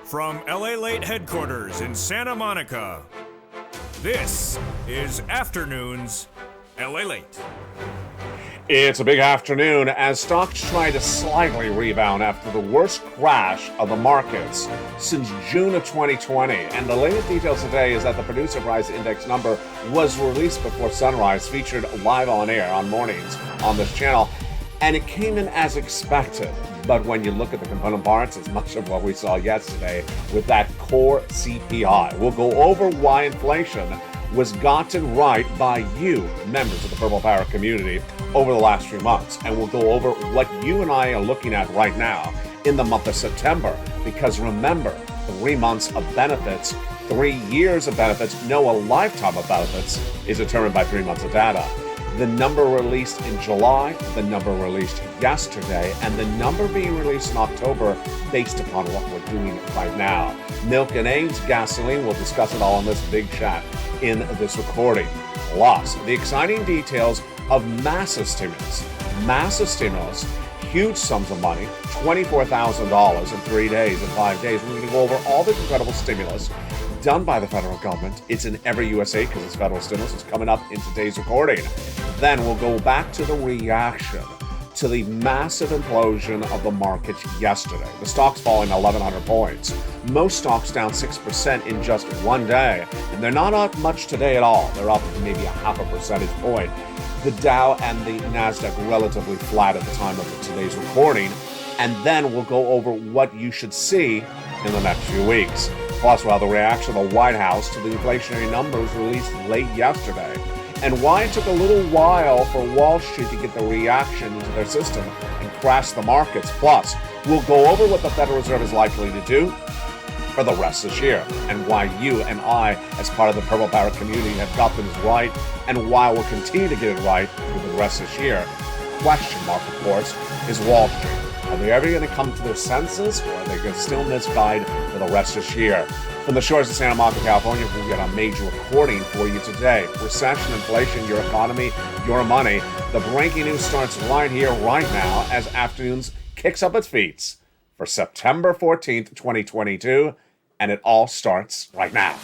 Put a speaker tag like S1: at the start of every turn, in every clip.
S1: From LALATE headquarters in Santa Monica, this is Afternoons LALATE.
S2: It's a big afternoon as stocks try to slightly rebound after the worst crash of the markets since June of 2020. And the latest details today is that the producer price index number was released before sunrise, featured live on air on mornings on this channel, and it came in as expected. But when you look at the component parts, it's much of what we saw yesterday with that core CPI. We'll go over why inflation was gotten right by you, members of the Purple Power community, over the last few months. And we'll go over what you and I are looking at right now in the month of September. Because remember, 3 months of benefits, 3 years of benefits, no, a lifetime of benefits is determined by 3 months of data. The number released in July, the number released yesterday, and the number being released in October based upon what we're doing right now. Milk and eggs, gasoline, we'll discuss it all in this big chat in this recording. Plus, the exciting details of massive stimulus, huge sums of money, $24,000 in 3 days, in 5 days. We're going to go over all this incredible stimulus done by the federal government. It's in every USA because it's federal stimulus. It's coming up in today's recording. Then we'll go back to the reaction to the massive implosion of the markets yesterday. The stock's falling 1,100 points. Most stocks down 6% in just 1 day. And they're not up much today at all. They're up maybe a half a percentage point. The Dow and the NASDAQ relatively flat at the time of today's recording. And then we'll go over what you should see in the next few weeks. Plus, we'll have the reaction of the White House to the inflationary numbers released late yesterday, and why it took a little while for Wall Street to get the reaction into their system and crash the markets. Plus, we'll go over what the Federal Reserve is likely to do for the rest of this year, and why you and I, as part of the Purple Power community, have got things right, and why we'll continue to get it right for the rest of this year. Question mark, of course, is Wall Street. Are they ever going to come to their senses, or are they going to still misguide for the rest of this year? From the shores of Santa Monica, California, we'll get a major recording for you today. Recession, inflation, your economy, your money. The breaking news starts right here, right now, as Afternoons kicks up its feet for September 14th, 2022, and it all starts right now.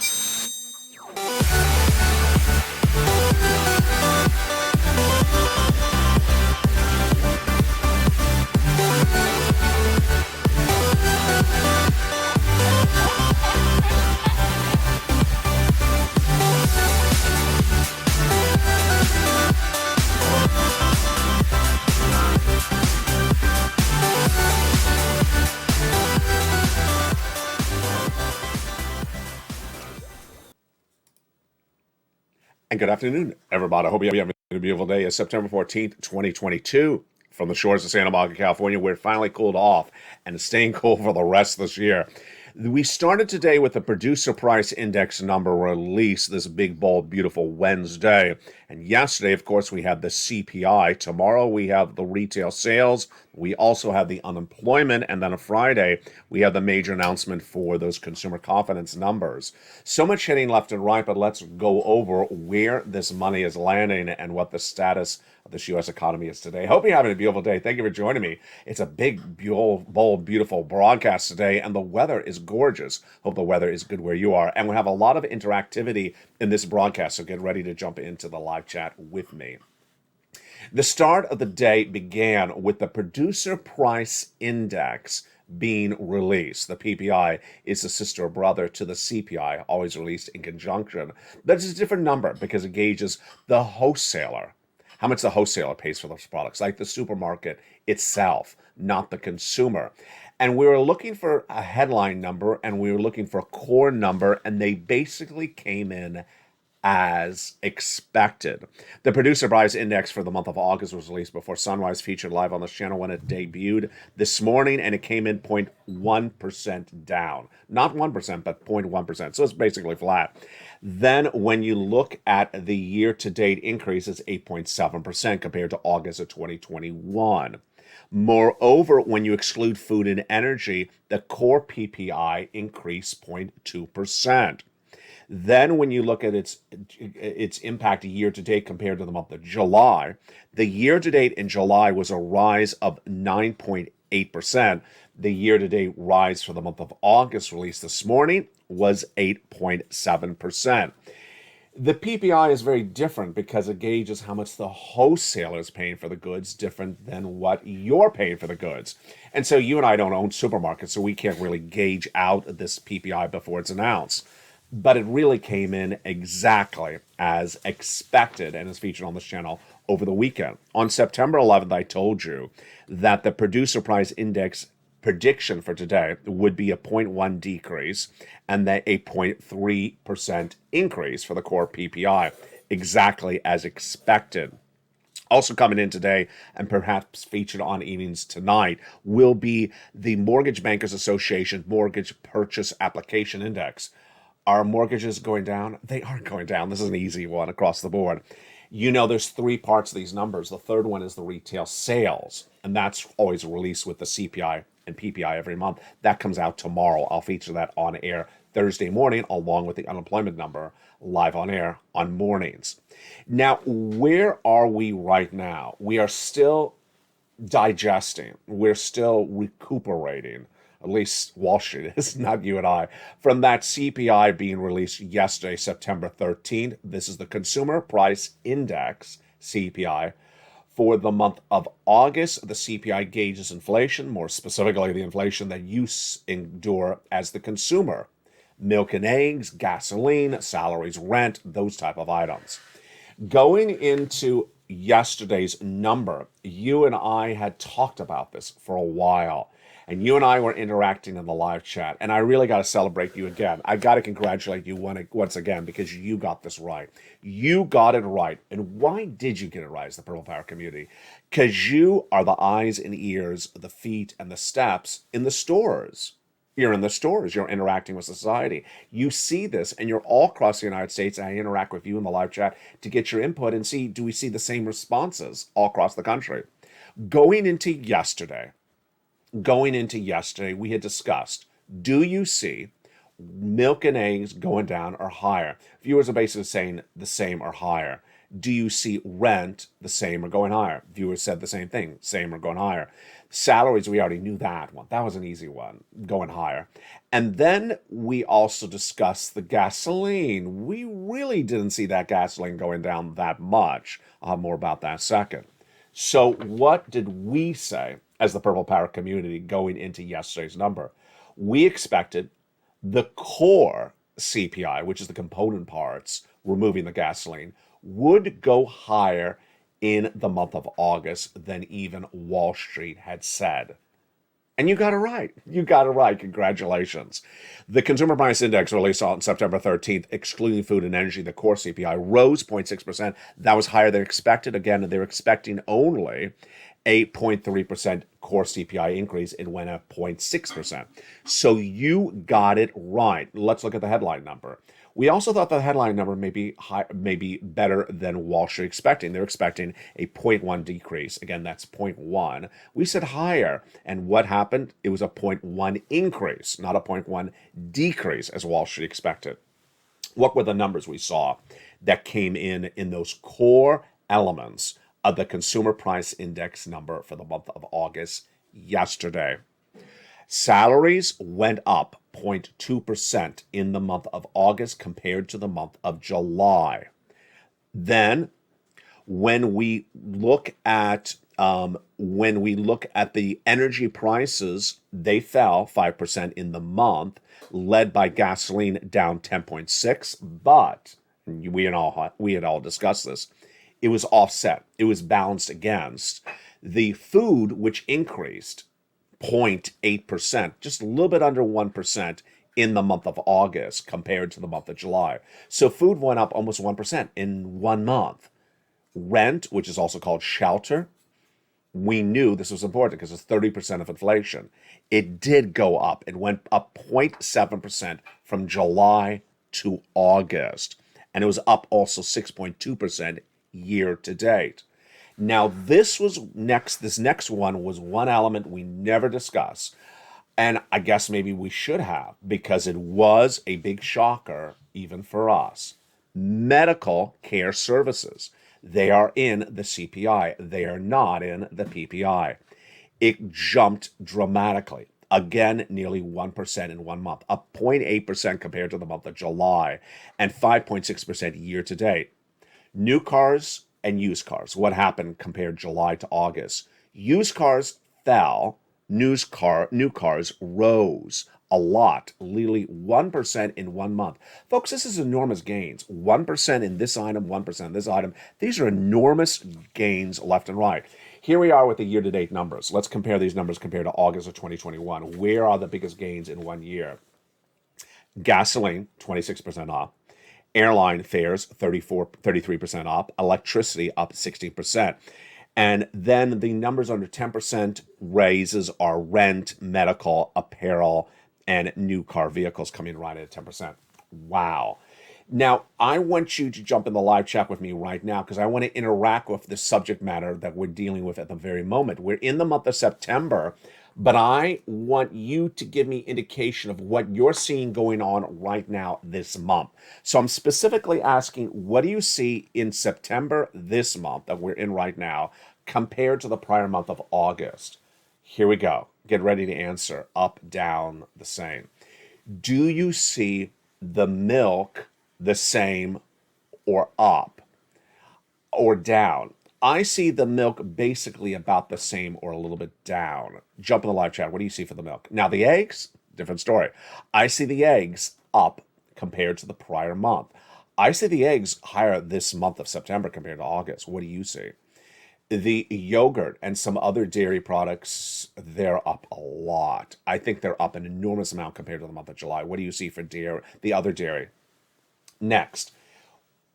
S2: And good afternoon, everybody. I hope you're having a beautiful day. It's September 14th, 2022. From the shores of Santa Monica, California, where it finally cooled off and is staying cool for the rest of this year. We started today with the producer price index number release, this big, bold, beautiful Wednesday. And yesterday, of course, we had the CPI. Tomorrow, we have the retail sales. We also have the unemployment. And then on Friday, we have the major announcement for those consumer confidence numbers. So much hitting left and right, but let's go over where this money is landing and what the status of this U.S. economy is today. Hope you're having a beautiful day. Thank you for joining me. It's a big, bold, beautiful broadcast today, and the weather is gorgeous. Hope the weather is good where you are. And we have a lot of interactivity in this broadcast, so get ready to jump into the live chat with me. The start of the day began with the producer price index being released. The PPI is the sister or brother to the CPI, always released in conjunction. But it's a different number because it gauges the wholesaler, how much the wholesaler pays for those products, like the supermarket itself, not the consumer. And we were looking for a headline number, and we were looking for a core number, and they basically came in as expected. The producer price index for the month of August was released before sunrise, featured live on this channel when it debuted this morning, and it came in 0.1% down. Not 1%, but 0.1%. So it's basically flat. Then when you look at the year-to-date increase, it's 8.7% compared to August of 2021. Moreover, when you exclude food and energy, the core PPI increased 0.2%. Then when you look at its impact year to date compared to the month of July, the year to date in July was a rise of 9.8%. The year-to-date rise for the month of August, released this morning, was 8.7%. The PPI is very different because it gauges how much the wholesaler is paying for the goods, different than what you're paying for the goods. And so you and I don't own supermarkets, so we can't really gauge out this PPI before it's announced. But it really came in exactly as expected and is featured on this channel over the weekend. On September 11th, I told you that the producer price index prediction for today would be a 0.1 decrease and then a 0.3% increase for the core PPI, exactly as expected. Also coming in today and perhaps featured on evenings tonight will be the Mortgage Bankers Association Mortgage Purchase Application Index. Are mortgages going down? They aren't going down. This is an easy one across the board. You know, there's three parts of these numbers. The third one is the retail sales, and that's always released with the CPI and PPI every month. That comes out tomorrow. I'll feature that on air Thursday morning, along with the unemployment number, live on air on mornings. Now, where are we right now? We are still digesting. We're still recuperating. At least Wall Street is, not you and I, from that CPI being released yesterday, September 13th. This is the Consumer Price Index, CPI. For the month of August, the CPI gauges inflation, more specifically the inflation that you endure as the consumer. Milk and eggs, gasoline, salaries, rent, those type of items. Going into yesterday's number, you and I had talked about this for a while. And you and I were interacting in the live chat. And I really got to celebrate you again. I got to congratulate you once again because you got this right. You got it right. And why did you get it right as the Purple Power community? Because you are the eyes and ears, the feet and the steps in the stores. You're in the stores. You're interacting with society. You see this, and you're all across the United States. And I interact with you in the live chat to get your input and see, do we see the same responses all across the country? Going into yesterday, we had discussed, do you see milk and eggs going down or higher? Viewers are basically saying the same or higher. Do you see rent the same or going higher? Viewers said the same thing, same or going higher. Salaries, we already knew that one. That was an easy one, going higher. And then we also discussed the gasoline. We really didn't see that gasoline going down that much. I'll have more about that in a second. So what did we say as the Purple Power community going into yesterday's number? We expected the core CPI, which is the component parts, removing the gasoline, would go higher in the month of August than even Wall Street had said. And you got it right. You got it right. Congratulations. The Consumer Price Index released on September 13th, excluding food and energy, the core CPI, rose 0.6%. That was higher than expected. Again, they're expecting only a 0.3% core CPI increase. It went up 0.6%. So you got it right. Let's look at the headline number. We also thought the headline number may be better than Wall Street expecting. They're expecting a 0.1 decrease. Again, that's 0.1. We said higher. And what happened? It was a 0.1 increase, not a 0.1 decrease as Wall Street expected. What were the numbers we saw that came in those core elements of the Consumer Price Index number for the month of August yesterday? Salaries went up 0.2% in the month of August compared to the month of July. Then, when we look at the energy prices, they fell 5% in the month, led by gasoline down 10.6%. But we had all discussed this. It was offset. It was balanced against the food, which increased 0.8%, just a little bit under 1% in the month of August compared to the month of July. So food went up almost 1% in 1 month. Rent, which is also called shelter, we knew this was important because it's 30% of inflation. It did go up. It went up 0.7% from July to August. And it was up also 6.2% year to date. Now, this next one was one element we never discussed. And I guess maybe we should have, because it was a big shocker even for us. Medical care services. They are in the CPI. They are not in the PPI. It jumped dramatically, Again, nearly 1% in 1 month, up 0.8% compared to the month of July, and 5.6% year to date. New cars and used cars. What happened compared July to August? Used cars fell. New cars rose a lot, literally 1% in 1 month. Folks, this is enormous gains. 1% in this item, 1% in this item. These are enormous gains left and right. Here we are with the year-to-date numbers. Let's compare these numbers compared to August of 2021. Where are the biggest gains in 1 year? Gasoline, 26% up. Airline fares, 33% up. Electricity, up 60%. And then the numbers under 10% raises are rent, medical, apparel, and new car vehicles coming right at 10%. Wow. Now, I want you to jump in the live chat with me right now because I want to interact with the subject matter that we're dealing with at the very moment. We're in the month of September, but I want you to give me indication of what you're seeing going on right now this month. So I'm specifically asking, what do you see in September this month that we're in right now compared to the prior month of August? Here we go. Get ready to answer. Up, down, the same. Do you see the milk the same or up or down? I see the milk basically about the same or a little bit down. Jump in the live chat. What do you see for the milk? Now, the eggs, different story. I see the eggs up compared to the prior month. I see the eggs higher this month of September compared to August. What do you see? The yogurt and some other dairy products, they're up a lot. I think they're up an enormous amount compared to the month of July. What do you see for dairy, the other dairy? Next,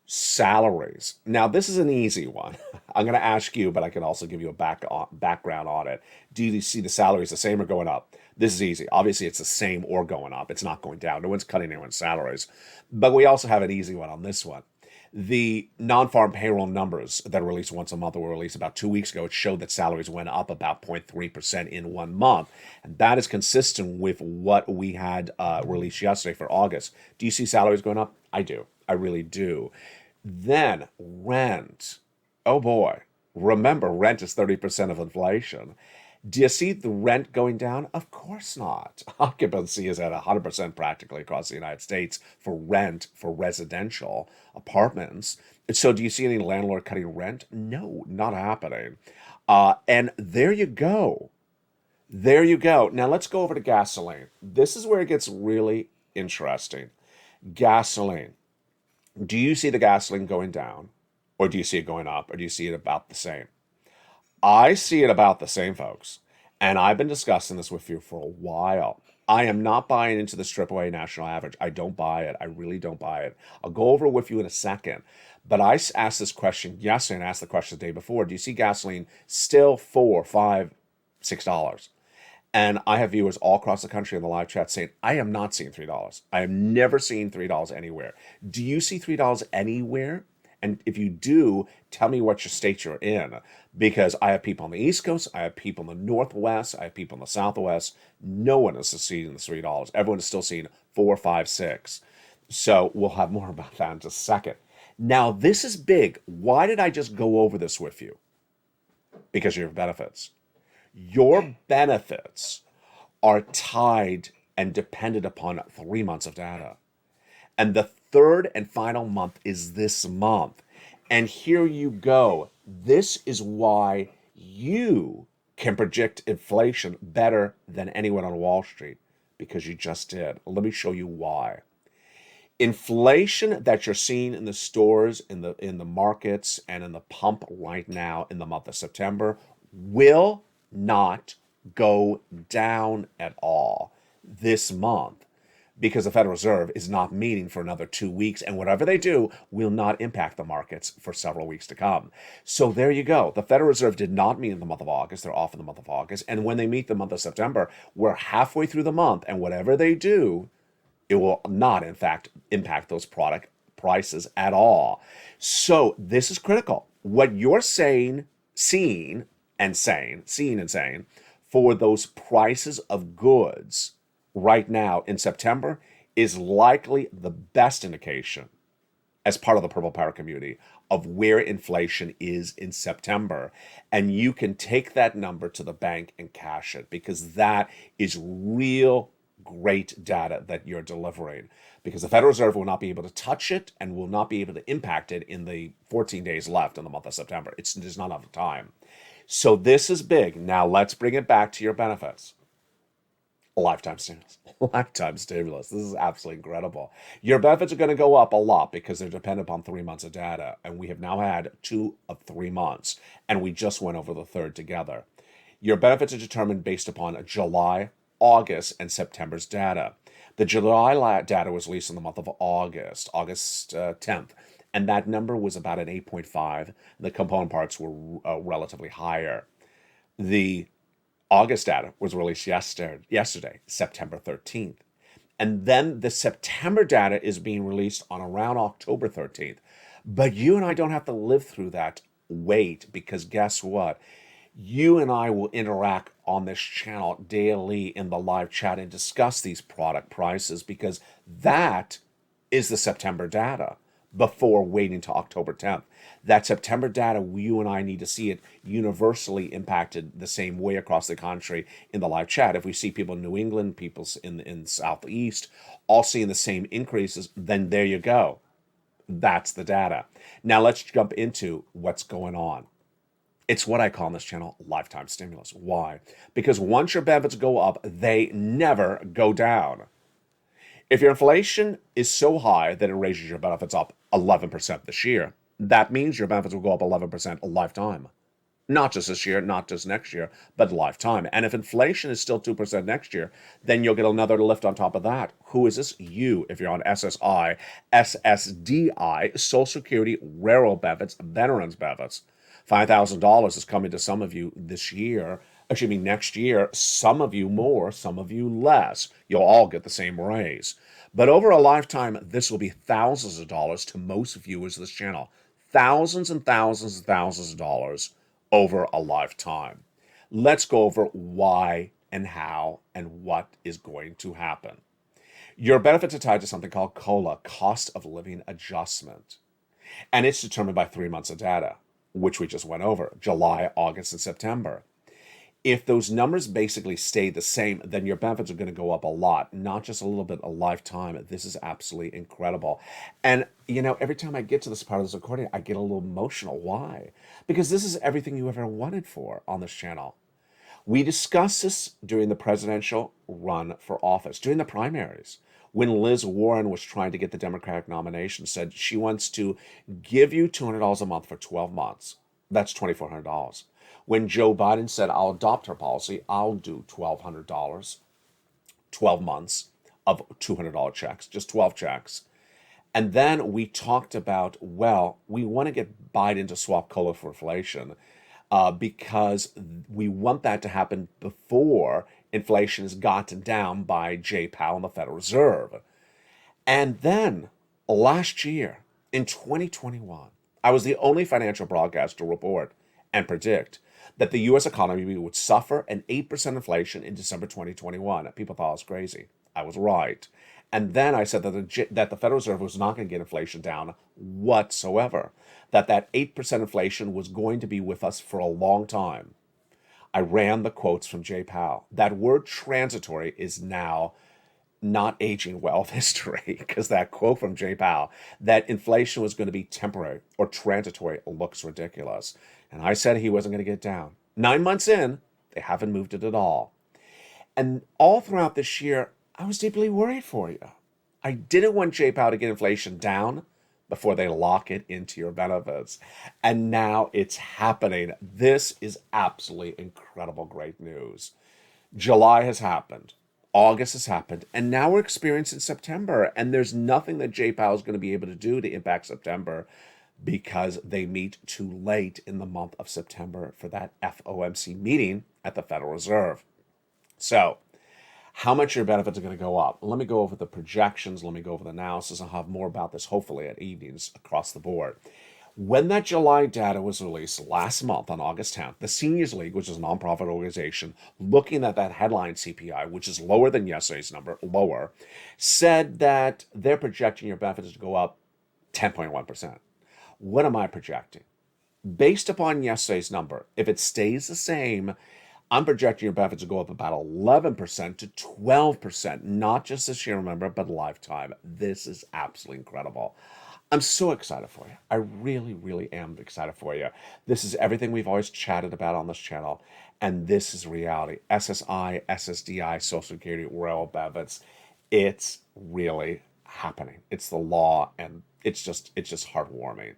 S2: salaries. Now, this is an easy one. I'm going to ask you, but I can also give you a background on it. Do you see the salaries the same or going up? This is easy. Obviously, it's the same or going up. It's not going down. No one's cutting anyone's salaries. But we also have an easy one on this one. The non-farm payroll numbers that are released once a month were released about 2 weeks ago. It showed that salaries went up about 0.3% in 1 month. And that is consistent with what we had released yesterday for August. Do you see salaries going up? I do. I really do. Then rent. Oh boy. Remember, rent is 30% of inflation. Do you see the rent going down? Of course not. Occupancy is at 100% practically across the United States for rent for residential apartments. So do you see any landlord cutting rent? No, not happening. And there you go. There you go. Now let's go over to gasoline. This is where it gets really interesting. Gasoline. Do you see the gasoline going down? Or do you see it going up? Or do you see it about the same? I see it about the same, folks. And I've been discussing this with you for a while. I am not buying into the AAA national average. I don't buy it. I really don't buy it. I'll go over it with you in a second. But I asked this question yesterday and asked the question the day before. Do you see gasoline still $4, $5, $6? And I have viewers all across the country in the live chat saying, I am not seeing $3. I have never seen $3 anywhere. Do you see $3 anywhere? And if you do, tell me what your state you're in. Because I have people on the East Coast, I have people in the Northwest, I have people in the Southwest. No one is seeing the $3. Everyone is still seeing 4, 5, 6. So we'll have more about that in just a second. Now, this is big. Why did I just go over this with you? Because of your benefits. Your benefits are tied and dependent upon 3 months of data. And the third and final month is this month. And here you go. This is why you can predict inflation better than anyone on Wall Street, because you just did. Let me show you why. Inflation that you're seeing in the stores, in the markets, and in the pump right now in the month of September will not go down at all this month, because the Federal Reserve is not meeting for another 2 weeks, and whatever they do will not impact the markets for several weeks to come. So there you go. The Federal Reserve did not meet in the month of August. They're off in the month of August. And when they meet the month of September, we're halfway through the month, and whatever they do, it will not, in fact, impact those product prices at all. So this is critical. What you're seeing and saying for those prices of goods right now in September is likely the best indication as part of the Purple Power community of where inflation is in September. And you can take that number to the bank and cash it, because that is real great data that you're delivering, because the Federal Reserve will not be able to touch it and will not be able to impact it in the 14 days left in the month of September. It's just not enough time. So this is big. Now let's bring it back to your benefits. Lifetime stimulus. Lifetime stimulus. This is absolutely incredible. Your benefits are going to go up a lot because they're dependent upon 3 months of data. And we have now had 2 of 3 months. And we just went over the third together. Your benefits are determined based upon July, August, and September's data. The July data was released in the month of August, August 10th. And that number was about an 8.5. The component parts were relatively higher. The August data was released yesterday, September 13th. And then the September data is being released on around October 13th. But you and I don't have to live through that wait, because guess what? You and I will interact on this channel daily in the live chat and discuss these product prices, because that is the September data before waiting to October 10th. That September data, you and I need to see it universally impacted the same way across the country in the live chat. If we see people in New England, people in Southeast, all seeing the same increases, then there you go. That's the data. Now let's jump into what's going on. It's what I call on this channel lifetime stimulus. Why? Because once your benefits go up, they never go down. If your inflation is so high that it raises your benefits up 11% this year, that means your benefits will go up 11% a lifetime. Not just this year, not just next year, but lifetime. And if inflation is still 2% next year, then you'll get another lift on top of that. Who is this? You, if you're on SSI, SSDI, Social Security, Railroad benefits, Veterans benefits. $5,000 is coming to some of you this year, next year, some of you more, some of you less. You'll all get the same raise. But over a lifetime, this will be thousands of dollars to most viewers of this channel. Thousands and thousands and thousands of dollars over a lifetime. Let's go over why and how and what is going to happen. Your benefits are tied to something called COLA, cost of living adjustment. And it's determined by 3 months of data, which we just went over, July, August, and September. If those numbers basically stay the same, then your benefits are going to go up a lot, not just a little bit, a lifetime. This is absolutely incredible. And, every time I get to this part of this recording, I get a little emotional. Why? Because this is everything you ever wanted for on this channel. We discussed this during the presidential run for office, during the primaries, when Liz Warren was trying to get the Democratic nomination, said she wants to give you $200 a month for 12 months. That's $2,400. When Joe Biden said, I'll adopt her policy, I'll do $1,200, 12 months of $200 checks, just 12 checks. And then we talked about, we want to get Biden to swap COLA for inflation because we want that to happen before inflation is gotten down by Jay Powell and the Federal Reserve. And then last year, in 2021, I was the only financial broadcaster to report and predict that the U.S. economy would suffer an 8% inflation in December 2021. People thought I was crazy. I was right. And then I said that the Federal Reserve was not going to get inflation down whatsoever, that 8% inflation was going to be with us for a long time. I ran the quotes from Jay Powell. That word transitory is now not aging well with history, because that quote from Jay Powell, that inflation was going to be temporary or transitory, looks ridiculous. And I said he wasn't going to get down. 9 months in, they haven't moved it at all. And all throughout this year, I was deeply worried for you. I didn't want Jay Powell to get inflation down before they lock it into your benefits. And now it's happening. This is absolutely incredible, great news. July has happened. August has happened. And now we're experiencing September. And there's nothing that Jay Powell is going to be able to do to impact September, because they meet too late in the month of September for that FOMC meeting at the Federal Reserve. So, how much your benefits are going to go up? Let me go over the projections. Let me go over the analysis. I'll have more about this hopefully at evenings across the board. When that July data was released last month on August 10th, the Seniors League, which is a nonprofit organization, looking at that headline CPI, which is lower than yesterday's number, said that they're projecting your benefits to go up 10.1%. What am I projecting? Based upon yesterday's number, if it stays the same, I'm projecting your benefits to go up about 11% to 12%, not just this year, remember, but lifetime. This is absolutely incredible. I'm so excited for you. I really, really am excited for you. This is everything we've always chatted about on this channel, and this is reality. SSI, SSDI, Social Security, Royal benefits. It's really happening. It's the law, and it's just heartwarming.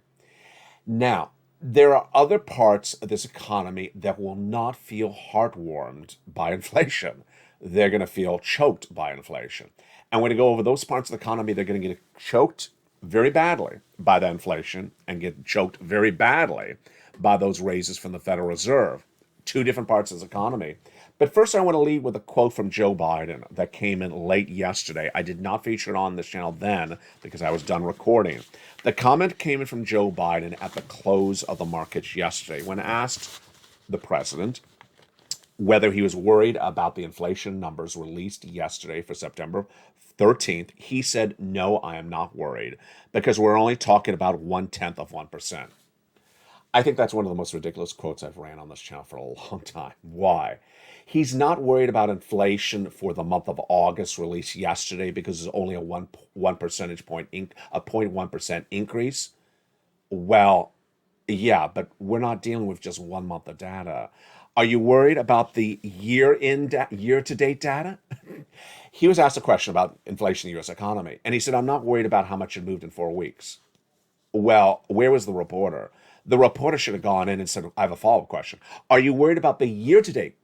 S2: Now, there are other parts of this economy that will not feel heartwarmed by inflation. They're going to feel choked by inflation. And when we go over those parts of the economy, they're going to get choked very badly by the inflation and get choked very badly by those raises from the Federal Reserve. Two different parts of this economy. But first, I want to lead with a quote from Joe Biden that came in late yesterday. I did not feature it on this channel then because I was done recording. The comment came in from Joe Biden at the close of the markets yesterday when asked the president whether he was worried about the inflation numbers released yesterday for September 13th. He said, "No, I am not worried because we're only talking about 0.1%. I think that's one of the most ridiculous quotes I've ran on this channel for a long time. Why? He's not worried about inflation for the month of August released yesterday because it's only a one percentage point, a 0.1% increase. Well, yeah, but we're not dealing with just 1 month of data. Are you worried about the year-to-date data? He was asked a question about inflation in the U.S. economy, and he said, "I'm not worried about how much it moved in 4 weeks." Well, where was the reporter? The reporter should have gone in and said, "I have a follow-up question. Are you worried about the year-to-date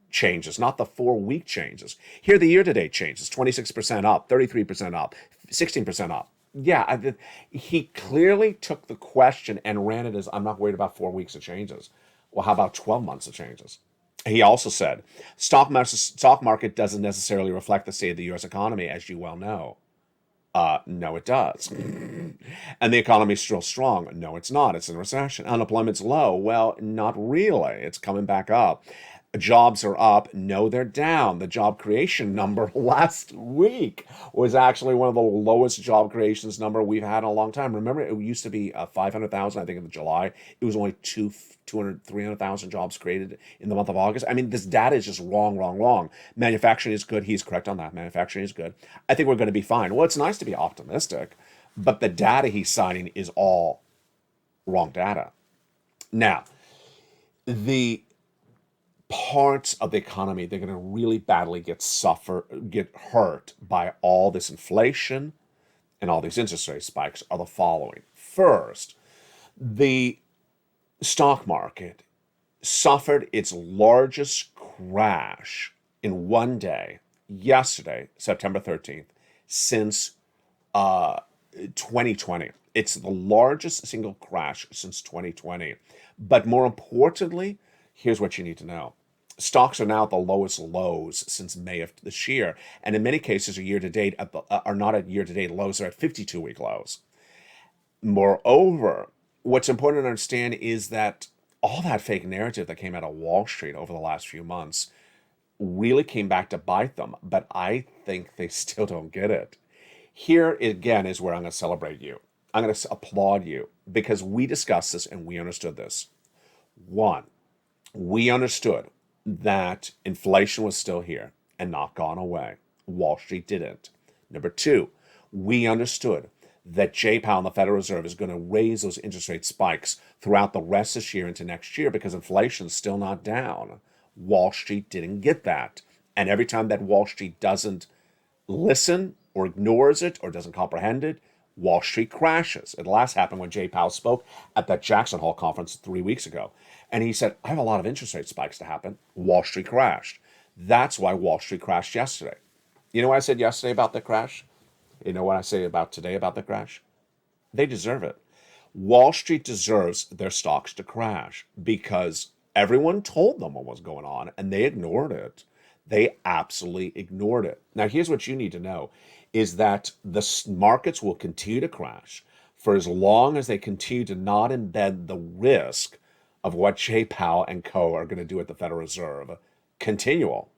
S2: changes, not the 4-week changes? Here are the year-to-date changes, 26% up, 33% up, 16% up." Yeah, he clearly took the question and ran it as, "I'm not worried about 4 weeks of changes." Well, how about 12 months of changes? He also said, stock market doesn't necessarily reflect the state of the U.S. economy, as you well know." No, it does. And the economy's still strong. No, it's not. It's in recession. Unemployment's low. Well, not really. It's coming back up. Jobs are up. No, they're down. The job creation number last week was actually one of the lowest job creations number we've had in a long time. Remember, it used to be 500,000, I think, in July. It was only 300,000 jobs created in the month of August. I mean, this data is just wrong. Manufacturing is good. He's correct on that. Manufacturing is good. I think we're going to be fine. Well, it's nice to be optimistic, but the data he's citing is all wrong data. Now, the parts of the economy they're going to really badly get hurt by all this inflation and all these interest rate spikes are the following. First, the stock market suffered its largest crash in one day yesterday, September 13th, since 2020. It's the largest single crash since 2020. But more importantly, here's what you need to know. Stocks are now at the lowest lows since May of this year, and in many cases are not at year-to-date lows, they're at 52-week lows. Moreover, what's important to understand is that all that fake narrative that came out of Wall Street over the last few months really came back to bite them, but I think they still don't get it. Here again is where I'm going to celebrate you. I'm going to applaud you because we discussed this and we understood this. One, we understood that inflation was still here and not gone away. Wall Street didn't. Number two, we understood that Jay Powell and the Federal Reserve is going to raise those interest rate spikes throughout the rest of this year into next year because inflation's still not down. Wall Street didn't get that. And every time that Wall Street doesn't listen or ignores it or doesn't comprehend it, Wall Street crashes. It last happened when Jay Powell spoke at that Jackson Hole conference 3 weeks ago. And he said, "I have a lot of interest rate spikes to happen." Wall Street crashed. That's why Wall Street crashed yesterday. You know what I said yesterday about the crash? You know what I say about today about the crash? They deserve it. Wall Street deserves their stocks to crash because everyone told them what was going on and they ignored it. They absolutely ignored it. Now, here's what you need to know is that the markets will continue to crash for as long as they continue to not embed the risk of what Jay Powell and co. are going to do at the Federal Reserve continual.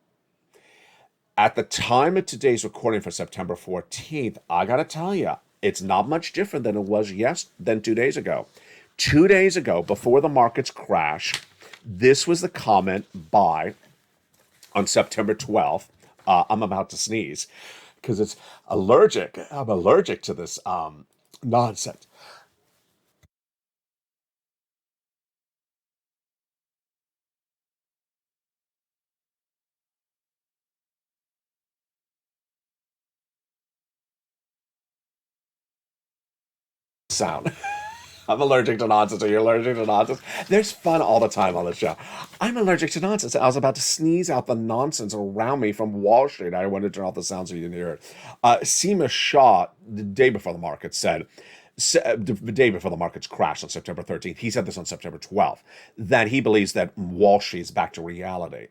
S2: At the time of today's recording for September 14th, I got to tell you, It's not much different than it was than 2 days ago. 2 days ago, before the markets crashed, this was the comment by on September 12th. I'm about to sneeze because it's allergic. I'm allergic to this nonsense. Sound. I'm allergic to nonsense. Are you allergic to nonsense? There's fun all the time on the show. I'm allergic to nonsense. I was about to sneeze out the nonsense around me from Wall Street. I wanted to turn off the sound so you didn't hear it. Seema Shah, the day before the market, said, the day before the markets crashed on September 13th, he said this on September 12th, that he believes that Wall Street is back to reality.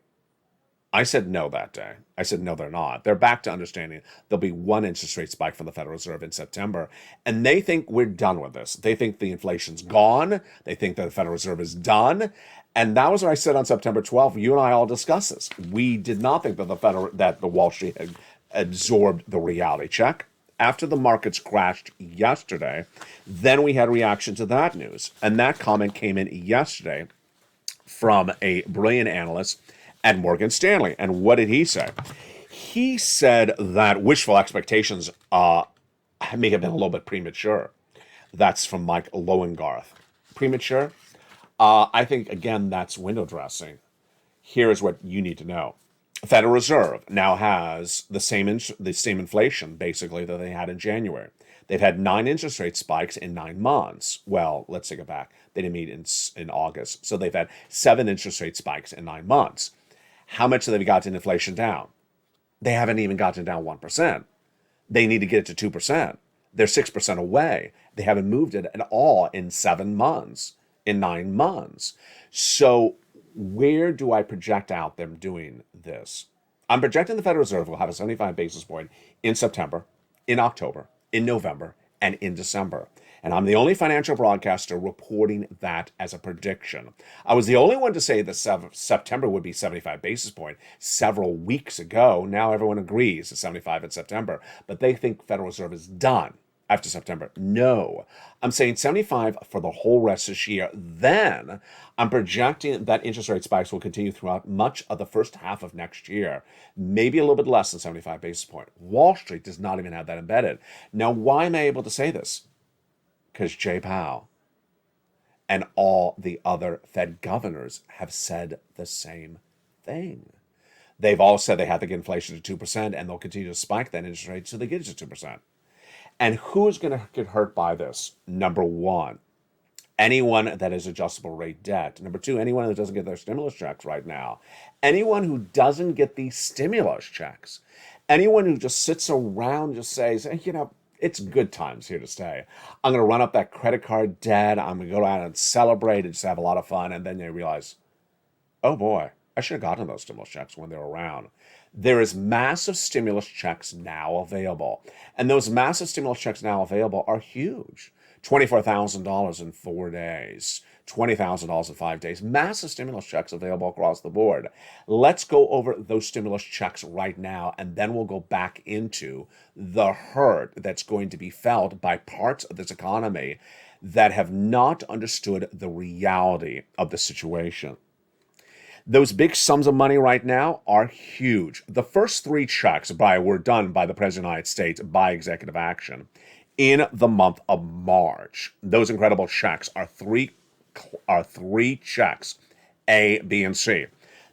S2: I said no that day. I said no, they're not. They're back to understanding there'll be one interest rate spike from the Federal Reserve in September, and they think we're done with this. They think the inflation's gone. They think that the Federal Reserve is done, and that was what I said on September 12th. You and I all discussed this. We did not think that the Wall Street had absorbed the reality check. After the markets crashed yesterday, then we had reaction to that news, and that comment came in yesterday from a brilliant analyst at Morgan Stanley. And what did he say? He said that wishful expectations may have been a little bit premature. That's from Mike Lowengarth. Premature? I think, again, that's window dressing. Here is what you need to know. Federal Reserve now has the same inflation, basically, that they had in January. They've had 9 interest rate spikes in 9 months. Well, let's take it back. They didn't meet in August. So they've had 7 interest rate spikes in 9 months. How much have they gotten inflation down? They haven't even gotten down 1%. They need to get it to 2%. They're 6% away. They haven't moved it at all in 7 months, in 9 months. So where do I project out them doing this? I'm projecting the Federal Reserve will have a 75 basis point in September, in October, in November, and in December. And I'm the only financial broadcaster reporting that as a prediction. I was the only one to say that September would be 75 basis point several weeks ago. Now everyone agrees it's 75 in September, but they think Federal Reserve is done after September. No, I'm saying 75 for the whole rest of this year. Then I'm projecting that interest rate spikes will continue throughout much of the first half of next year, maybe a little bit less than 75 basis point. Wall Street does not even have that embedded. Now, why am I able to say this? Because Jay Powell and all the other Fed governors have said the same thing. They've all said they have to get inflation to 2%, and they'll continue to spike that interest rate so they get it to 2%. And who's going to get hurt by this? Number one, anyone that has adjustable rate debt. Number two, anyone that doesn't get their stimulus checks right now. Anyone who doesn't get these stimulus checks. Anyone who just sits around just says, hey, it's good times here to stay. I'm going to run up that credit card debt. I'm going to go out and celebrate and just have a lot of fun. And then they realize, oh boy, I should have gotten those stimulus checks when they were around. There is massive stimulus checks now available. And those massive stimulus checks now available are huge. $24,000 in 4 days, $20,000 in 5 days. Massive stimulus checks available across the board. Let's go over those stimulus checks right now, and then we'll go back into the hurt that's going to be felt by parts of this economy that have not understood the reality of the situation. Those big sums of money right now are huge. The first 3 checks were done by the President of the United States by executive action in the month of March. Those incredible checks are three checks, A, B, and C,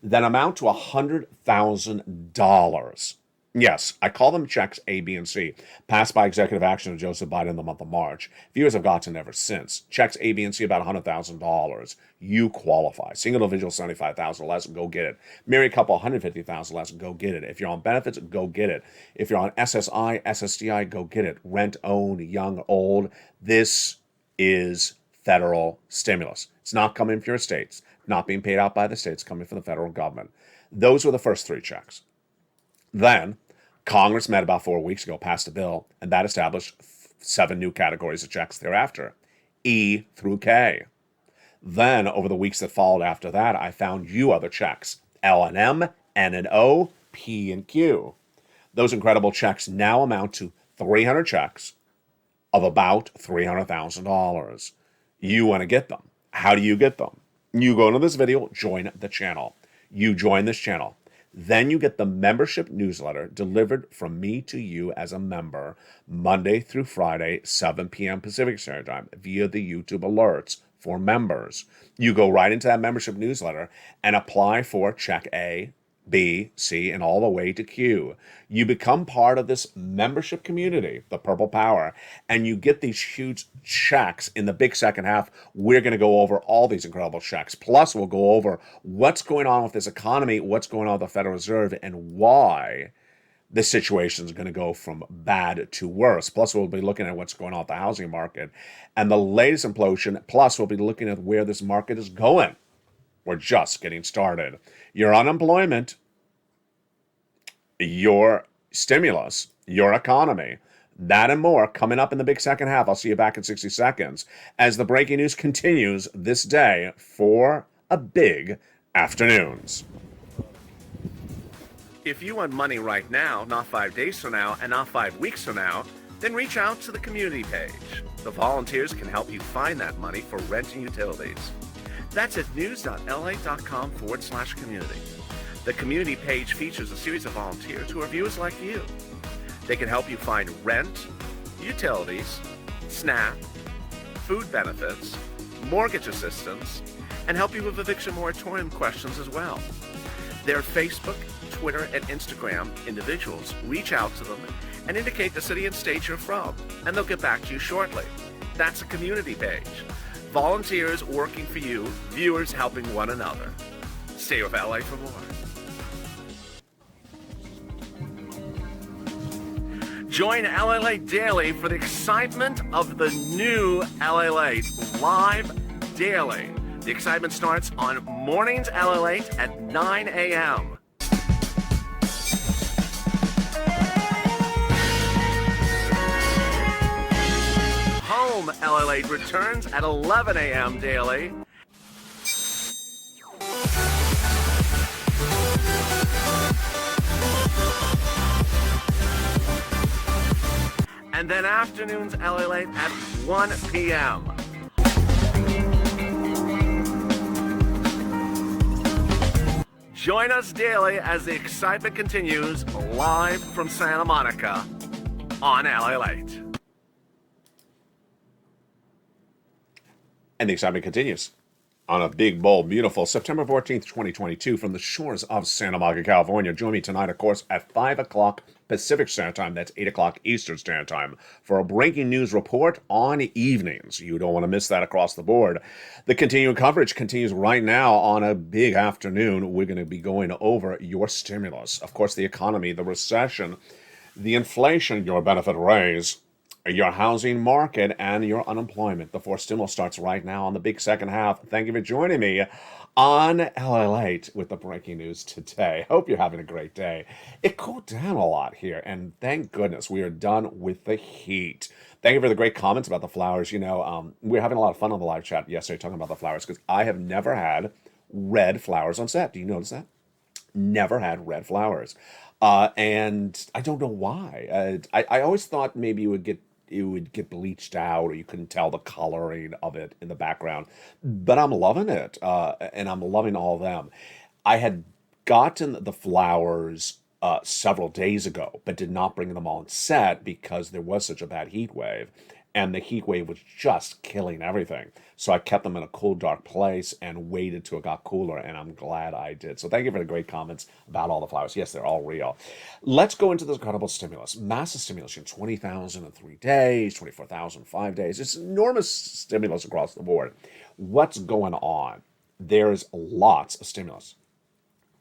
S2: that amount to $100,000. Yes, I call them checks A, B, and C, passed by executive action of Joseph Biden in the month of March. Viewers have gotten ever since. Checks A, B, and C about $100,000. You qualify. Single individual, $75,000 or less, go get it. Married couple, $150,000 less, go get it. If you're on benefits, go get it. If you're on SSI, SSDI, go get it. Rent, own, young, old. This is federal stimulus. It's not coming from your states, not being paid out by the states, coming from the federal government. Those were the first 3 checks. Then Congress met about 4 weeks ago, passed a bill, and that established 7 new categories of checks thereafter, E through K. Then, over the weeks that followed after that, I found other checks, L and M, N and O, P and Q. Those incredible checks now amount to 300 checks, of about $300,000. You want to get them. How do you get them? You go into this video, join the channel. You join this channel. Then you get the membership newsletter delivered from me to you as a member Monday through Friday, 7 p.m. Pacific Standard Time via the YouTube alerts for members. You go right into that membership newsletter and apply for check A, B, C, and all the way to Q. You become part of this membership community, the Purple Power, and you get these huge checks in the big second half. We're going to go over all these incredible checks. Plus, we'll go over what's going on with this economy, what's going on with the Federal Reserve, and why this situation is going to go from bad to worse. Plus, we'll be looking at what's going on with the housing market and the latest implosion. Plus, we'll be looking at where this market is going. We're just getting started. Your unemployment, your stimulus, your economy, that and more coming up in the big second half. I'll see you back in 60 seconds as the breaking news continues this day for a big afternoons.
S3: If you want money right now, not 5 days from now, and not 5 weeks from now, then reach out to the community page. The volunteers can help you find that money for rent and utilities. That's at news.lalate.com/community. The community page features a series of volunteers who are viewers like you. They can help you find rent, utilities, SNAP, food benefits, mortgage assistance, and help you with eviction moratorium questions as well. Their Facebook, Twitter, and Instagram individuals reach out to them and indicate the city and state you're from, and they'll get back to you shortly. That's a community page. Volunteers working for you, viewers helping one another. Stay with LA for more. Join LALATE daily for the excitement of the new LALATE live daily. The excitement starts on mornings LALATE at 9 a.m. Home LALATE returns at 11 a.m. daily. And then afternoons LALATE at 1 p.m. Join us daily as the excitement continues live from Santa Monica on LALATE.
S2: And the excitement continues on a big, bold, beautiful September 14th, 2022 from the shores of Santa Monica, California. Join me tonight, of course, at 5 o'clock Pacific Standard Time. That's 8 o'clock Eastern Standard Time for a breaking news report on evenings. You don't want to miss that across the board. The continuing coverage continues right now on a big afternoon. We're going to be going over your stimulus. Of course, the economy, the recession, the inflation, your benefit raise, your housing market, and your unemployment. The fourth stimulus starts right now on the big second half. Thank you for joining me on LALATE with the breaking news today. Hope you're having a great day. It cooled down a lot here, and thank goodness we are done with the heat. Thank you for the great comments about the flowers. You know, we were having a lot of fun on the live chat yesterday talking about the flowers because I have never had red flowers on set. Do you notice that? Never had red flowers. And I don't know why. I always thought maybe it would get bleached out or you couldn't tell the coloring of it in the background. But I'm loving it, and I'm loving all of them. I had gotten the flowers several days ago, but did not bring them on set because there was such a bad heat wave. And the heat wave was just killing everything. So I kept them in a cool, dark place and waited till it got cooler, and I'm glad I did. So thank you for the great comments about all the flowers. Yes, they're all real. Let's go into this incredible stimulus. Massive stimulus, 20,000 in 3 days, 24,000 in 5 days. It's enormous stimulus across the board. What's going on? There's lots of stimulus.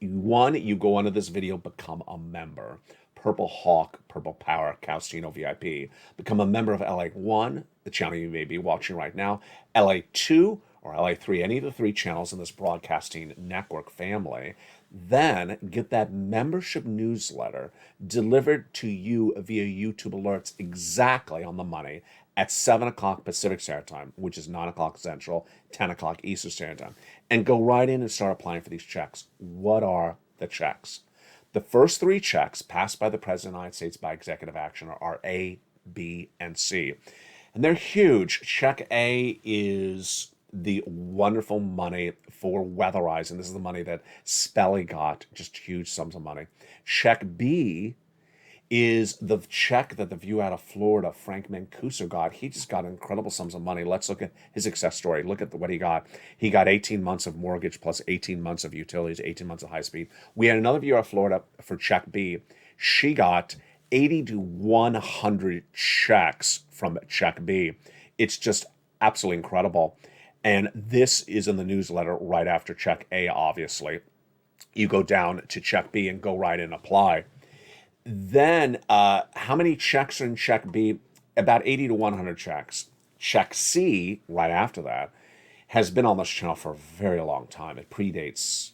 S2: One, you go onto this video, become a member. Purple Hawk, Purple Power, Caustino VIP. Become a member of LA1, the channel you may be watching right now, LA2 or LA3, any of the 3 channels in this broadcasting network family. Then get that membership newsletter delivered to you via YouTube alerts exactly on the money at 7 o'clock Pacific Standard Time, which is 9 o'clock Central, 10 o'clock Eastern Standard Time. And go right in and start applying for these checks. What are the checks? The first 3 checks passed by the President of the United States by executive action are A, B, and C. And they're huge. Check A is the wonderful money for weatherizing. This is the money that Spelly got, just huge sums of money. Check B is the check that the View out of Florida, Frank Mancuso, got. He just got incredible sums of money. Let's look at his success story. Look at what he got. He got 18 months of mortgage plus 18 months of utilities, 18 months of high speed. We had another View out of Florida for check B. She got 80 to 100 checks from check B. It's just absolutely incredible. And this is in the newsletter right after check A, obviously. You go down to check B and go right and apply. Then, how many checks are in check B? About 80 to 100 checks. Check C, right after that, has been on this channel for a very long time. It predates,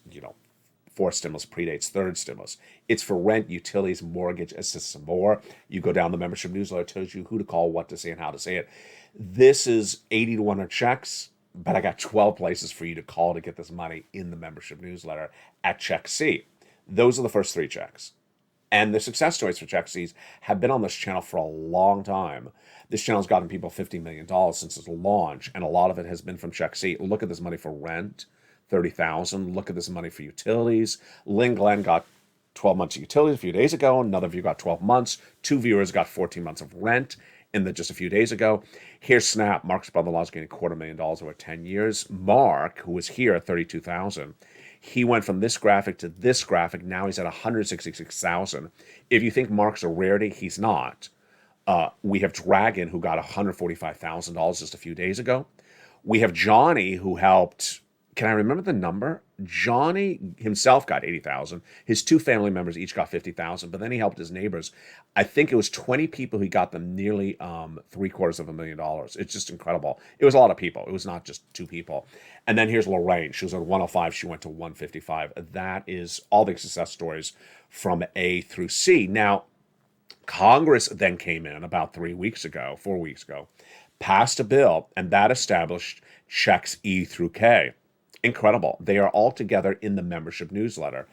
S2: fourth stimulus, predates third stimulus. It's for rent, utilities, mortgage, assistance, and more. You go down the membership newsletter, it tells you who to call, what to say, and how to say it. This is 80 to 100 checks, but I got 12 places for you to call to get this money in the membership newsletter at check C. Those are the first 3 checks. And the success stories for check C's have been on this channel for a long time. This channel's gotten people $50 million since its launch, and a lot of it has been from check C. Look at this money for rent, $30,000. Look at this money for utilities. Lynn Glenn got 12 months of utilities a few days ago. Another viewer got 12 months. 2 viewers got 14 months of rent just a few days ago. Here's Snap. Mark's brother-in-law's getting $250,000 over 10 years. Mark, who was here at $32,000, he went from this graphic to this graphic. Now he's at 166,000. If you think Mark's a rarity, he's not. We have Dragon, who got $145,000 just a few days ago. We have Johnny, who helped. Can I remember the number? Johnny himself got 80,000. His 2 family members each got 50,000, but then he helped his neighbors. I think it was 20 people. He got them nearly $750,000. It's just incredible. It was a lot of people. It was not just 2 people. And then here's Lorraine. She was at 105. She went to 155. That is all the success stories from A through C. Now, Congress then came in about 4 weeks ago, passed a bill, and that established checks E through K. Incredible. They are all together in the membership newsletter.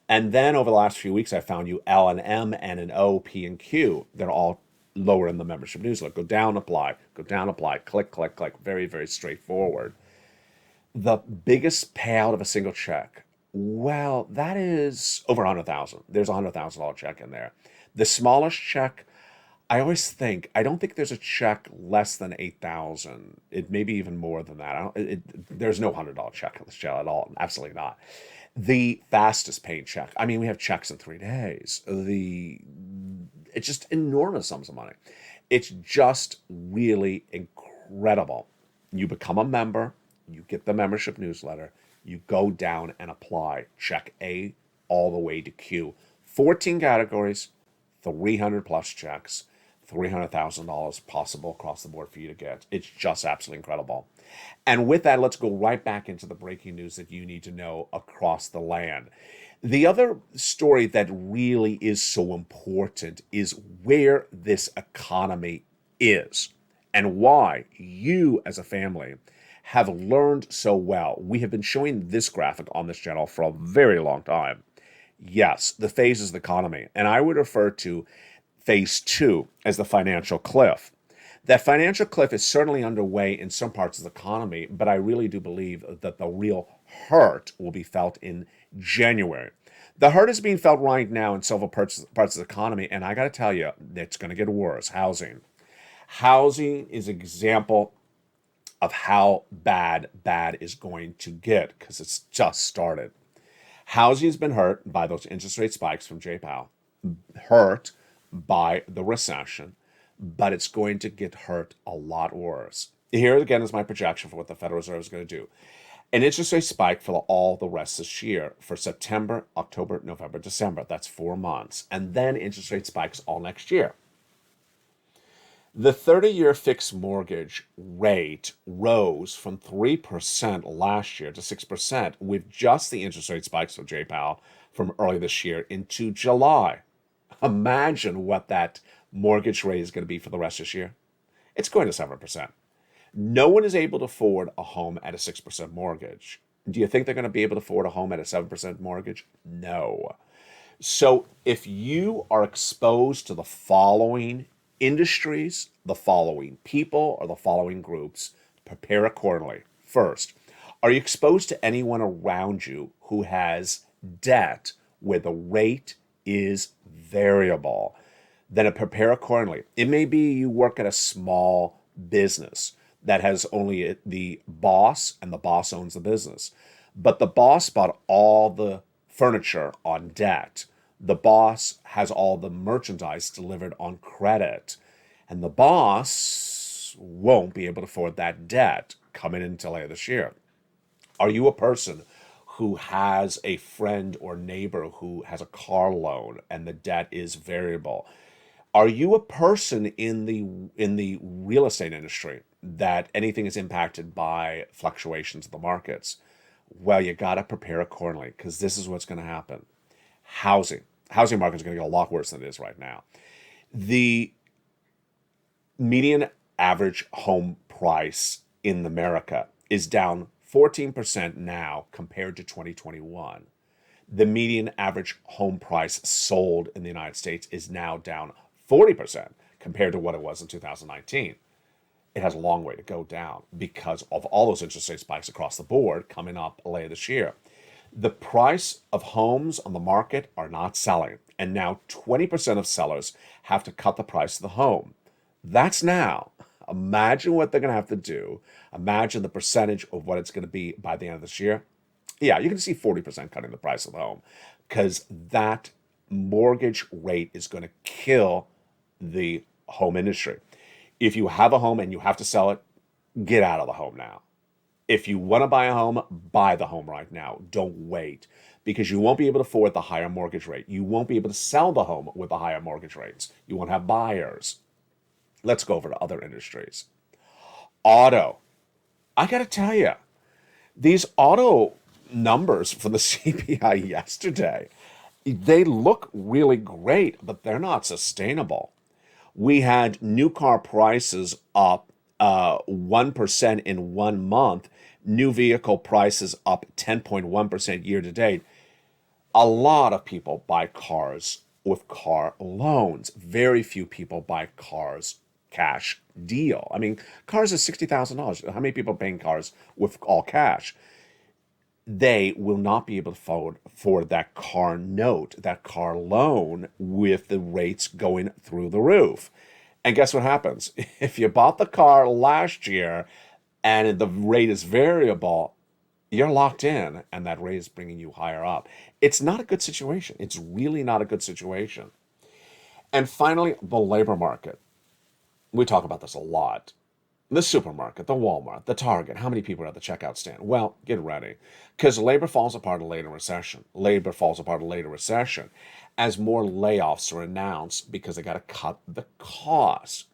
S2: And then over the last few weeks, I found you L and M, N and O, P and Q. They're all lower in the membership newsletter. Go down, apply. Go down, apply. Click, click, click. Very, very straightforward. The biggest payout of a single check, well, that is over $100,000. There's a $100,000 check in there. The smallest check, I don't think there's a check less than $8,000. It may be even more than that. There's no $100 check on this channel at all. Absolutely not. The fastest paying check. I mean, we have checks in 3 days. It's just enormous sums of money. It's just really incredible. You become a member, you get the membership newsletter, you go down and apply. Check A all the way to Q. 14 categories, 300 plus checks. $300,000 possible across the board for you to get. It's just absolutely incredible. And with that, let's go right back into the breaking news that you need to know across the land. The other story that really is so important is where this economy is and why you as a family have learned so well. We have been showing this graphic on this channel for a very long time. Yes, the phase is the economy. And I would refer to Phase 2 as the financial cliff. That financial cliff is certainly underway in some parts of the economy, but I really do believe that the real hurt will be felt in January. The hurt is being felt right now in several parts of the economy, and I got to tell you, it's going to get worse. Housing. Housing is an example of how bad is going to get because it's just started. Housing has been hurt by those interest rate spikes from Jay Powell, hurt by the recession, but it's going to get hurt a lot worse. Here again is my projection for what the Federal Reserve is going to do. An interest rate spike for all the rest this year for September, October, November, December. That's 4 months. And then interest rate spikes all next year. The 30-year fixed mortgage rate rose from 3% last year to 6% with just the interest rate spikes from Jay Powell from early this year into July. Imagine what that mortgage rate is going to be for the rest of this year. It's going to 7%. No one is able to afford a home at a 6% mortgage. Do you think they're going to be able to afford a home at a 7% mortgage? No. So if you are exposed to the following industries, the following people or the following groups. Prepare accordingly. First, are you exposed to anyone around you who has debt where the rate is variable? Then prepare accordingly. It may be you work at a small business that has only the boss, and the boss owns the business. But the boss bought all the furniture on debt. The boss has all the merchandise delivered on credit. And the boss won't be able to afford that debt coming into later this year. Are you a person who has a friend or neighbor who has a car loan and the debt is variable? Are you a person in the real estate industry that anything is impacted by fluctuations of the markets? Well, you got to prepare accordingly, because this is what's going to happen. Housing market is going to get a lot worse than it is right now. The median average home price in America is down 14% now compared to 2021. The median average home price sold in the United States is now down 40% compared to what it was in 2019. It has a long way to go down because of all those interest rate spikes across the board coming up later this year. The price of homes on the market are not selling, and now 20% of sellers have to cut the price of the home. That's now. Imagine what they're going to have to do. Imagine the percentage of what it's going to be by the end of this year. Yeah, you can see 40% cutting the price of the home, because that mortgage rate is going to kill the home industry. If you have a home and you have to sell it, get out of the home now. If you want to buy a home, buy the home right now. Don't wait, because you won't be able to afford the higher mortgage rate. You won't be able to sell the home with the higher mortgage rates. You won't have buyers. Let's go over to other industries. Auto. I got to tell you, these auto numbers from the CPI yesterday, they look really great, but they're not sustainable. We had new car prices up 1% in 1 month, new vehicle prices up 10.1% year to date. A lot of people buy cars with car loans. Very few people buy cars cash deal. I mean, cars are $60,000. How many people are paying cars with all cash? They will not be able to afford that car note, that car loan, with the rates going through the roof. And guess what happens? If you bought the car last year and the rate is variable, you're locked in, and that rate is bringing you higher up. It's not a good situation. It's really not a good situation. And finally, the labor market. We talk about this a lot. The supermarket, the Walmart, the Target. How many people are at the checkout stand? Well, get ready, because labor falls apart in a later recession. Labor falls apart in a later recession as more layoffs are announced because they got to cut the cost.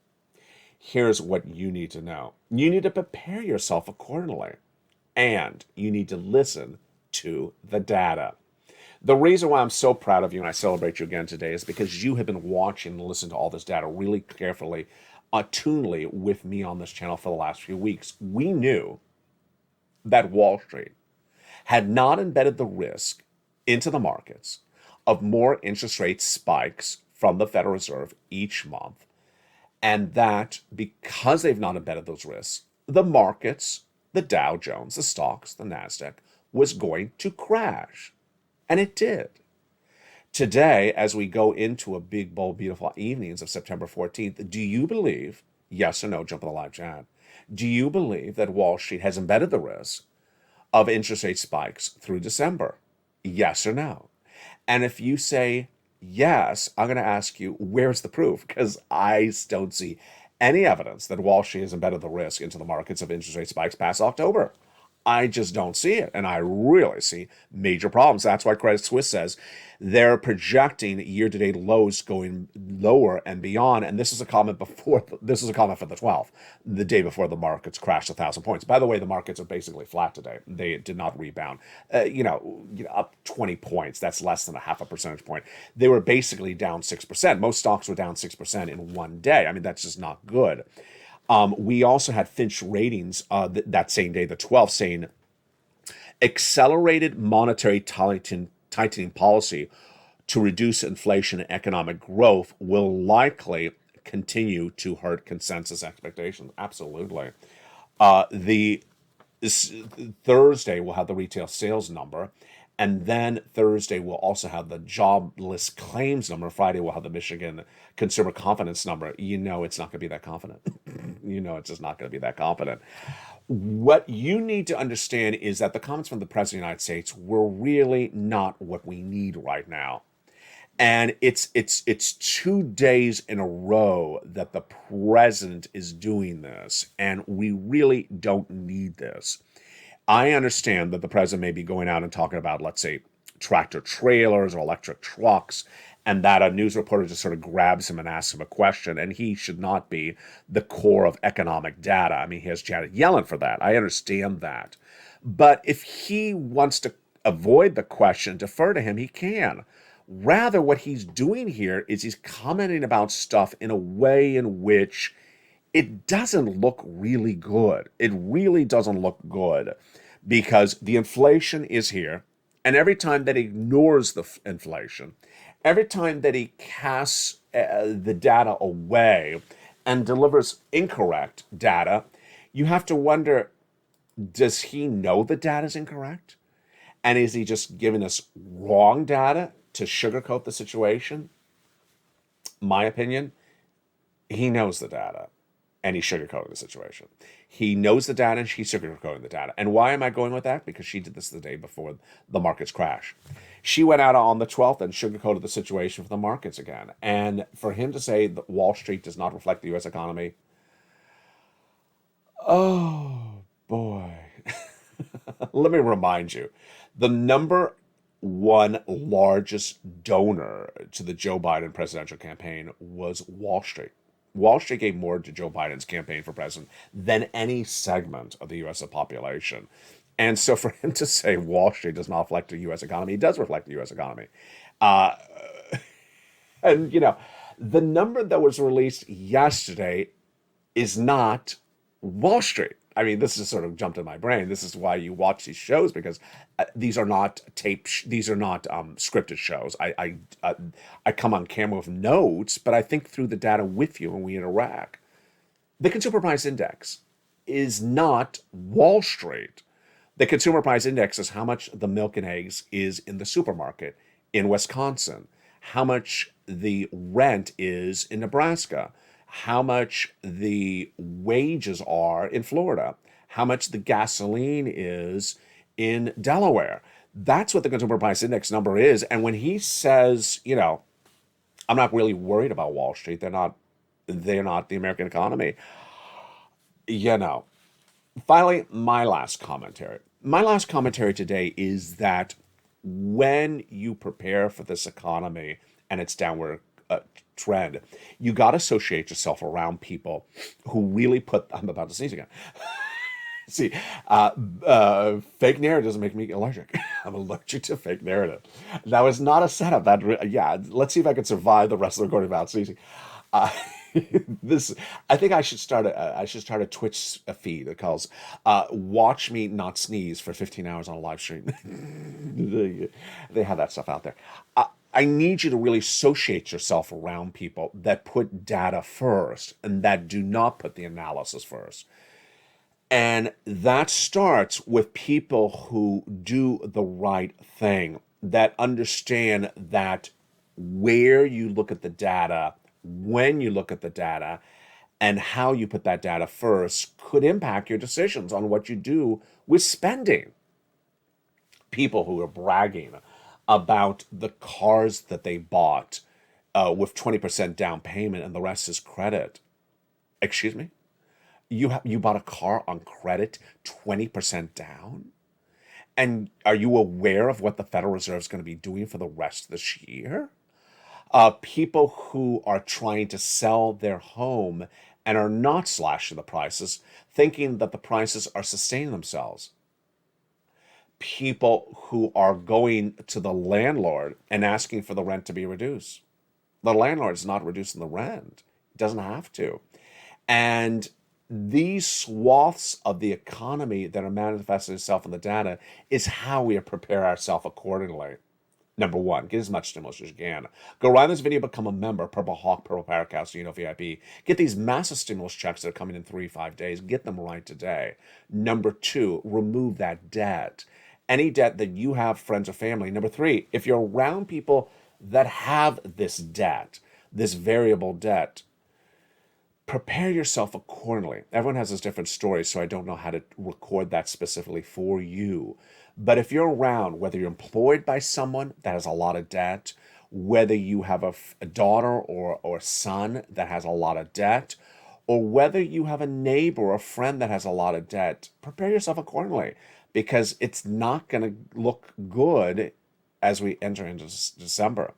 S2: Here's what you need to know. You need to prepare yourself accordingly, and you need to listen to the data. The reason why I'm so proud of you and I celebrate you again today is because you have been watching and listening to all this data really carefully, attunedly with me on this channel for the last few weeks. We knew that Wall Street had not embedded the risk into the markets of more interest rate spikes from the Federal Reserve each month, and that because they've not embedded those risks, the markets, the Dow Jones, the stocks, the NASDAQ, was going to crash. And it did. Today, as we go into a big, bold, beautiful evenings of September 14th, do you believe, yes or no, jump on the live chat, do you believe that Wall Street has embedded the risk of interest rate spikes through December? Yes or no? And if you say yes, I'm going to ask you, where's the proof? Because I don't see any evidence that Wall Street has embedded the risk into the markets of interest rate spikes past October. I just don't see it, and I really see major problems. That's why Credit Suisse says they're projecting year-to-date lows going lower and beyond. And this is a comment for the 12th, the day before the markets crashed 1,000 points. By the way, the markets are basically flat today. They did not rebound. Up 20 points. That's less than a half a percentage point. They were basically down 6%. Most stocks were down 6% in one day. I mean, that's just not good. We also had Fitch Ratings that same day, the 12th, saying accelerated monetary tightening policy to reduce inflation and economic growth will likely continue to hurt consensus expectations. Absolutely. The Thursday we'll have the retail sales number, and then Thursday we'll also have the jobless claims number. Friday we'll have the Michigan consumer confidence number. You know it's not going to be that confident. You know it's just not going to be that confident. What you need to understand is that the comments from the President of the United States were really not what we need right now. And it's 2 days in a row that the president is doing this, and we really don't need this. I understand that the president may be going out and talking about, let's say, tractor trailers or electric trucks, and that a news reporter just sort of grabs him and asks him a question, and he should not be the core of economic data. I mean, he has Janet Yellen for that. I understand that. But if he wants to avoid the question, defer to him, he can. Rather, what he's doing here is he's commenting about stuff in a way in which it doesn't look really good. It really doesn't look good because the inflation is here. And every time that he ignores the inflation, every time that he casts the data away and delivers incorrect data, you have to wonder, does he know the data is incorrect? And is he just giving us wrong data to sugarcoat the situation? My opinion, he knows the data and he's sugarcoating the situation. He knows the data and she's sugarcoating the data. And why am I going with that? Because she did this the day before the markets crash. She went out on the 12th and sugarcoated the situation for the markets again. And for him to say that Wall Street does not reflect the U.S. economy, oh boy. Let me remind you, the number one largest donor to the Joe Biden presidential campaign was Wall Street. Wall Street gave more to Joe Biden's campaign for president than any segment of the U.S. population. And so for him to say Wall Street does not reflect the U.S. economy, it does reflect the U.S. economy. And, you know, the number that was released yesterday is not Wall Street. I mean, this has sort of jumped in my brain. This is why you watch these shows, because these are not these are not scripted shows. I come on camera with notes, but I think through the data with you when we interact. The consumer price index is not Wall Street. The consumer price index is how much the milk and eggs is in the supermarket in Wisconsin, how much the rent is in Nebraska, how much the wages are in Florida, how much the gasoline is in Delaware. That's what the consumer price index number is. And when he says, you know, I'm not really worried about Wall Street, they're not the American economy. You know, finally, my last commentary. My last commentary today is that when you prepare for this economy and its downward trend, you got to associate yourself around people who really put, I'm about to sneeze again. See, fake narrative doesn't make me allergic. I'm allergic to fake narrative. That was not a setup. Let's see if I can survive the rest of the recording without sneezing. I think I should start a Twitch feed that calls "Watch Me Not Sneeze" for 15 hours on a live stream. They have that stuff out there. I need you to really associate yourself around people that put data first and that do not put the analysis first. And that starts with people who do the right thing, that understand that where you look at the data, when you look at the data, and how you put that data first could impact your decisions on what you do with spending. People who are bragging about the cars that they bought with 20% down payment and the rest is credit. Excuse me? You bought a car on credit 20% down? And are you aware of what the Federal Reserve is going to be doing for the rest of this year? People who are trying to sell their home and are not slashing the prices, thinking that the prices are sustaining themselves. People who are going to the landlord and asking for the rent to be reduced. The landlord is not reducing the rent. It doesn't have to. And these swaths of the economy that are manifesting itself in the data is how we prepare ourselves accordingly. Number one, get as much stimulus as you can. Go around this video, become a member, Purple Hawk, Purple Paracast, VIP. Get these massive stimulus checks that are coming in 3-5 days. Get them right today. Number two, remove that debt. Any debt that you have, friends or family. Number three, if you're around people that have this debt, this variable debt, prepare yourself accordingly. Everyone has this different story, so I don't know how to record that specifically for you. But if you're around, whether you're employed by someone that has a lot of debt, whether you have a daughter or a son that has a lot of debt, or whether you have a neighbor or a friend that has a lot of debt, prepare yourself accordingly, because it's not going to look good as we enter into December.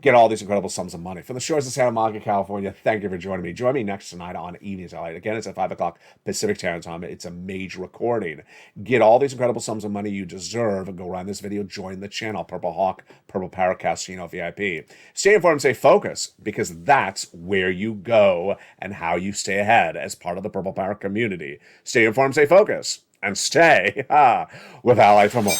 S2: Get all these incredible sums of money. From the shores of Santa Monica, California, thank you for joining me. Join me next tonight on Evenings LA. Again, it's at 5 o'clock Pacific Standard Time. It's a major recording. Get all these incredible sums of money you deserve and go around this video. Join the channel, Purple Hawk, Purple Paracast, VIP. Stay informed, stay focused, because that's where you go and how you stay ahead as part of the Purple Power community. Stay informed, stay focused, and stay with Ally for more.